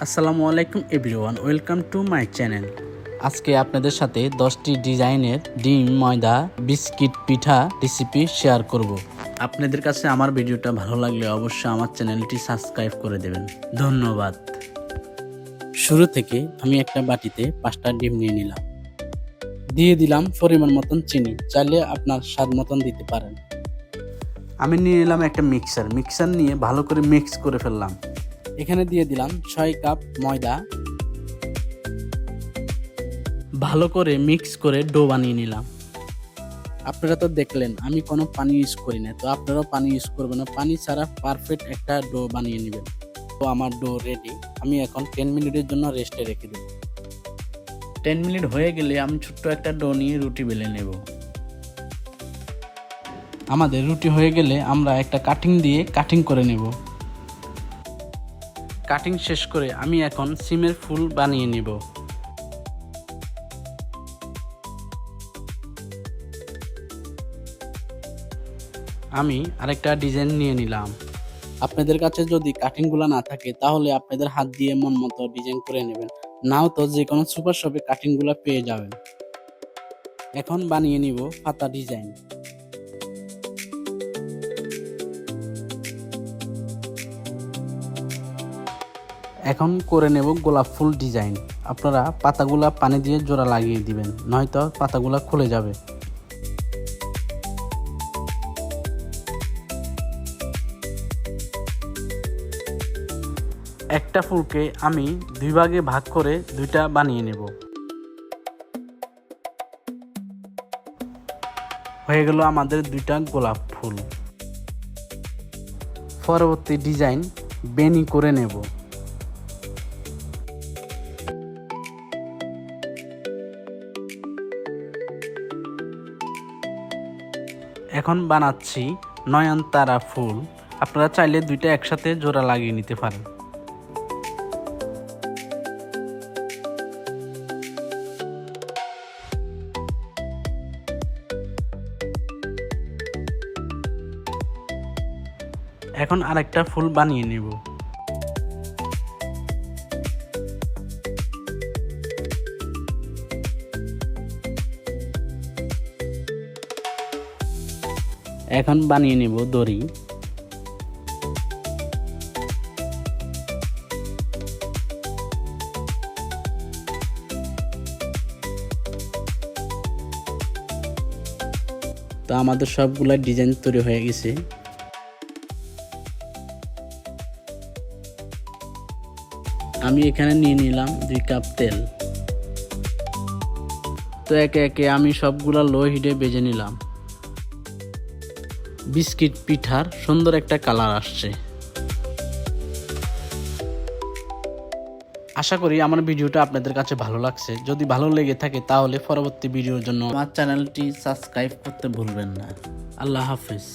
আসসালামু আলাইকুম everyone, welcome to my channel. আজকে আপনাদের সাথে 10টি ডিজাইনের ডিম ময়দা বিস্কিট পিঠা রেসিপি শেয়ার করব। আপনাদের কাছে আমার ভিডিওটা ভালো লাগলে অবশ্যই আমার চ্যানেলটি সাবস্ক্রাইব করে দেবেন। ধন্যবাদ। শুরু থেকে আমি একটা বাটিতে 5টা ডিম নিয়ে নিলাম, দিয়ে দিলাম পরিমাণ মতন চিনি, চাইলে আপনার স্বাদ মতন দিতে পারেন। আমি নিয়ে নিলাম একটা মিক্সার নিয়ে ভালো করে মিক্স করে ফেললাম। এখানে দিয়ে দিলাম 6 কাপ ময়দা, ভালো করে মিক্স করে ডো বানিয়ে নিলাম। আপনারা তো দেখলেন আমি কোনো পানি ইউজ করি না, তো আপনারাও পানি ইউজ করবেন না, পানি ছাড়া পারফেক্ট একটা ডো বানিয়ে নেবেন। তো আমার ডো রেডি, আমি এখন 10 মিনিটের জন্য রেস্টে রেখে দেব। 10 মিনিট হয়ে গেলে আমি ছোট্ট একটা ডো নিয়ে রুটি বেলে নেব। আমাদের রুটি হয়ে গেলে আমরা একটা কাটিং দিয়ে কাটিং করে নেব। কাটিং শেষ করে আমি এখন সিমের ফুল বানিয়ে নেব। আমি আরেকটা ডিজাইন নিয়ে নিলাম। আপনাদের কাছে যদি কাটিংগুলো না থাকে তাহলে আপনাদের হাত দিয়ে মন মতো ডিজাইন করে নেবেন, নাও তো যে কোনো সুপার শপে কাটিংগুলো পেয়ে যাবেন। এখন বানিয়ে নিব পাতা ডিজাইন। এখন করে নেব গোলাপ ফুল ডিজাইন। আপনারা পাতাগুলা পানি দিয়ে জোড়া লাগিয়ে দিবেন, নয়তো পাতাগুলা খুলে যাবে। একটা ফুলকে আমি 2 ভাগে ভাগ করে 2টা বানিয়ে নেব। হয়ে গেল আমাদের 2টা গোলাপ ফুল। পরবর্তী ডিজাইন বেনি করে নেব। এখন বানাচ্ছি নয়নতারা ফুল। আপনারা চাইলে 2টা একসাথে জোড়া লাগিয়ে নিতে পারেন। এখন আরেকটা ফুল বানিয়ে নেব। এখন বানিয়ে নেব দড়ি। তো আমাদের সবগুলা ডিজাইন তৈরি হয়ে গেছে। আমি এখানে নিয়ে নিলাম 2 কাপ তেল। তো একে একে আমি সবগুলা লো হিটে ভেজে নিলাম। বিস্কিট পিঠার সুন্দর একটা কালার আসছে। আশা করি আমার ভিডিওটা আপনাদের কাছে ভালো লাগছে। যদি ভালো লেগে থাকে তাহলে পরবর্তী ভিডিওর জন্য আমার চ্যানেলটি সাবস্ক্রাইব করতে ভুলবেন না। আল্লাহ হাফেজ।